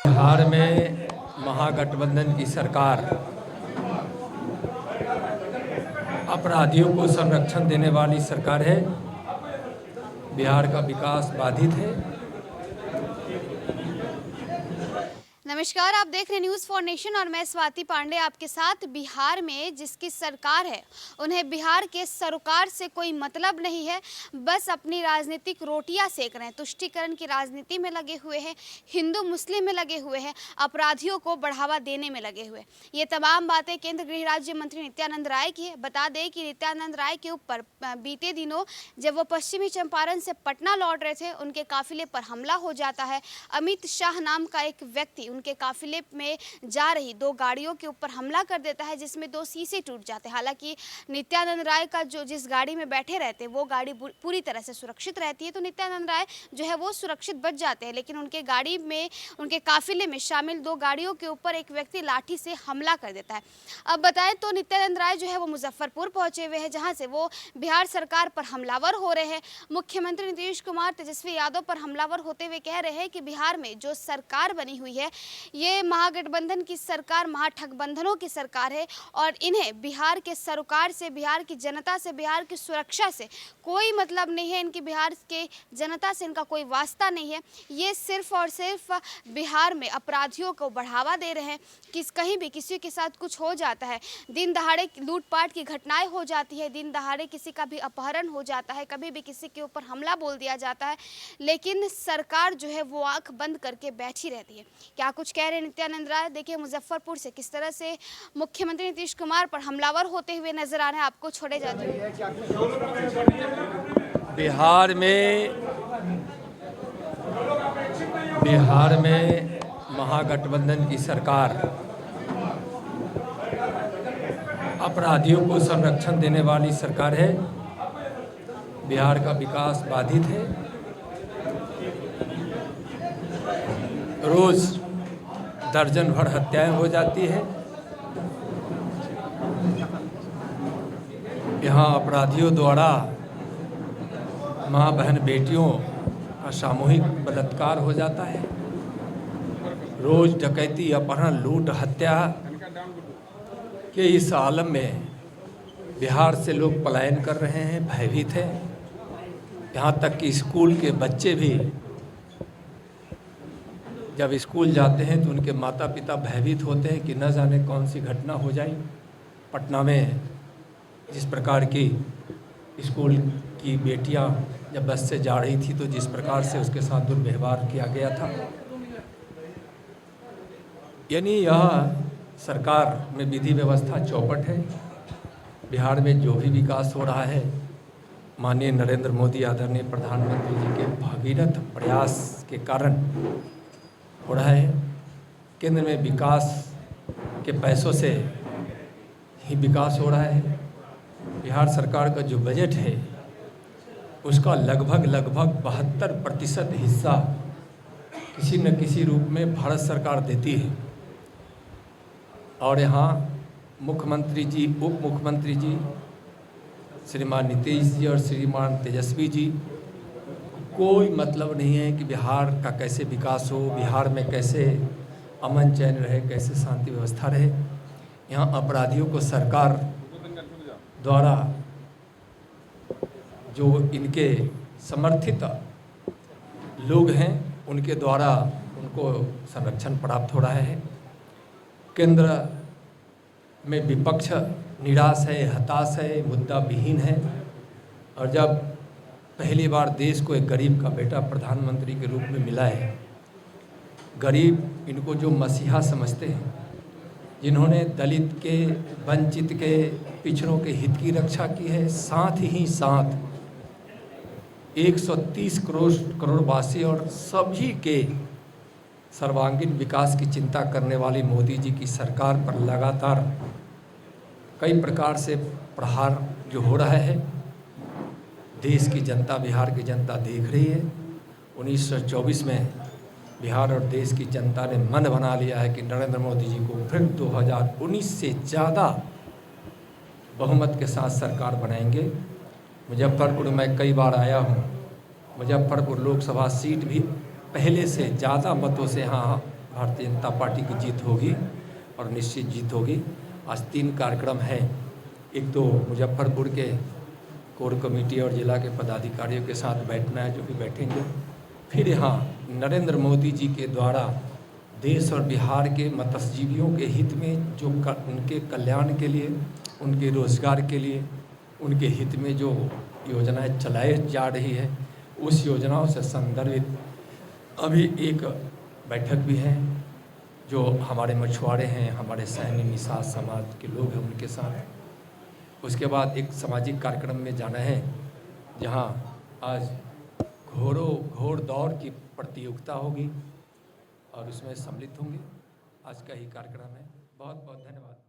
बिहार में महागठबंधन की सरकार अपराधियों को संरक्षण देने वाली सरकार है। बिहार का विकास बाधित है। नमस्कार, आप देख रहे हैं न्यूज़ फॉर नेशन और मैं स्वाति पांडे आपके साथ। बिहार में जिसकी सरकार है उन्हें बिहार के सरोकार से कोई मतलब नहीं है, बस अपनी राजनीतिक रोटियां सेक रहे हैं। तुष्टीकरण की राजनीति में लगे हुए हैं, हिंदू मुस्लिम में लगे हुए हैं, अपराधियों को बढ़ावा देने में लगे हुए। ये तमाम बातें केंद्र गृह राज्य मंत्री नित्यानंद राय की है। बता दें कि नित्यानंद राय के ऊपर बीते दिनों जब वो पश्चिमी चंपारण से पटना लौट रहे थे, उनके काफिले पर हमला हो जाता है। अमित शाह नाम का एक व्यक्ति उनके काफिले में जा रही दो गाड़ियों के ऊपर हमला कर देता है, जिसमें दो शीशे टूट जाते हैं। हालांकि नित्यानंद राय का जिस गाड़ी में बैठे रहते वो गाड़ी पूरी तरह से सुरक्षित रहती है, तो नित्यानंद राय जो है वो सुरक्षित बच जाते हैं। लेकिन उनके गाड़ी में, उनके काफिले में शामिल दो गाड़ियों के ऊपर एक व्यक्ति लाठी से हमला कर देता है। अब बताएं तो नित्यानंद राय जो है वो मुजफ्फरपुर पहुंचे हुए हैं, जहां से वो बिहार सरकार पर हमलावर हो रहे हैं। मुख्यमंत्री नीतीश कुमार तेजस्वी यादव पर हमलावर होते हुए कह रहे हैं कि बिहार में जो सरकार बनी हुई है ये महागठबंधन की सरकार, महाठगबंधनों की सरकार है और इन्हें बिहार के सरोकार से, बिहार की जनता से, बिहार की सुरक्षा से कोई मतलब नहीं है। इनकी बिहार के जनता से इनका कोई वास्ता नहीं है। ये सिर्फ और सिर्फ बिहार में अपराधियों को बढ़ावा दे रहे हैं। कहीं भी किसी के साथ कुछ हो जाता है, दिन दहाड़े लूटपाट की घटनाएं हो जाती है, दिन दहाड़े किसी का भी अपहरण हो जाता है, कभी भी किसी के ऊपर हमला बोल दिया जाता है, लेकिन सरकार जो है वो आंख बंद करके बैठी रहती है। क्या कुछ कह रहे हैं नित्यानंद राय, देखिए मुजफ्फरपुर से किस तरह से मुख्यमंत्री नीतीश कुमार पर हमलावर होते हुए नजर आ रहे हैं। आपको छोड़े जाते हैं। बिहार में महागठबंधन की सरकार अपराधियों को संरक्षण देने वाली सरकार है। बिहार का विकास बाधित है। रोज दर्जन भर हत्याएं हो जाती है। यहाँ अपराधियों द्वारा माँ बहन बेटियों का सामूहिक बलात्कार हो जाता है। रोज डकैती, अपहरण, लूट, हत्या के इस आलम में बिहार से लोग पलायन कर रहे हैं, भयभीत हैं। यहाँ तक कि स्कूल के बच्चे भी जब स्कूल जाते हैं तो उनके माता पिता भयभीत होते हैं कि न जाने कौन सी घटना हो जाए। पटना में जिस प्रकार की स्कूल की बेटियां जब बस से जा रही थी तो जिस प्रकार से उसके साथ दुर्व्यवहार किया गया था, यानी यह सरकार में विधि व्यवस्था चौपट है। बिहार में जो भी विकास हो रहा है माननीय नरेंद्र मोदी आदरणीय प्रधानमंत्री जी के भगीरथ प्रयास के कारण हो रहा है। केंद्र में विकास के पैसों से ही विकास हो रहा है। बिहार सरकार का जो बजट है उसका लगभग 72% हिस्सा किसी न किसी रूप में भारत सरकार देती है। और यहाँ मुख्यमंत्री जी, उप मुख्यमंत्री जी, श्रीमान नीतीश जी और श्रीमान तेजस्वी जी कोई मतलब नहीं है कि बिहार का कैसे विकास हो, बिहार में कैसे अमन चैन रहे, कैसे शांति व्यवस्था रहे। यहाँ अपराधियों को सरकार द्वारा जो इनके समर्थित लोग हैं उनके द्वारा उनको संरक्षण प्राप्त हो रहा है। केंद्र में विपक्ष निराश है, हताश है, मुद्दा विहीन है। और जब पहली बार देश को एक गरीब का बेटा प्रधानमंत्री के रूप में मिला है, गरीब इनको जो मसीहा समझते हैं, जिन्होंने दलित के, वंचित के, पिछड़ों के हित की रक्षा की है, साथ ही साथ 130 करोड़ वासी और सभी के सर्वांगीण विकास की चिंता करने वाली मोदी जी की सरकार पर लगातार कई प्रकार से प्रहार जो हो रहा है, देश की जनता, बिहार की जनता देख रही है। 1924 में बिहार और देश की जनता ने मन बना लिया है कि नरेंद्र मोदी जी को फिर 2019 से ज़्यादा बहुमत के साथ सरकार बनाएंगे। मुजफ्फरपुर में कई बार आया हूँ। मुजफ्फरपुर लोकसभा सीट भी पहले से ज़्यादा मतों से यहाँ भारतीय जनता पार्टी की जीत होगी और निश्चित जीत होगी। आज 3 कार्यक्रम हैं। एक तो मुजफ्फरपुर के कोर कमेटी और जिला के पदाधिकारियों के साथ बैठना है, जो भी बैठेंगे। फिर यहाँ नरेंद्र मोदी जी के द्वारा देश और बिहार के मत्स्यजीवियों के हित में जो उनके कल्याण के लिए, उनके रोजगार के लिए, उनके हित में जो योजनाएं चलाई जा रही है, उस योजनाओं से संदर्भित अभी एक बैठक भी है। जो हमारे मछुआरे हैं, हमारे सैन्य निषाद समाज के लोग हैं, उनके साथ। उसके बाद एक सामाजिक कार्यक्रम में जाना है, जहां आज घोड़ दौड़ की प्रतियोगिता होगी और उसमें सम्मिलित होंगे। आज का ही कार्यक्रम है। बहुत बहुत धन्यवाद।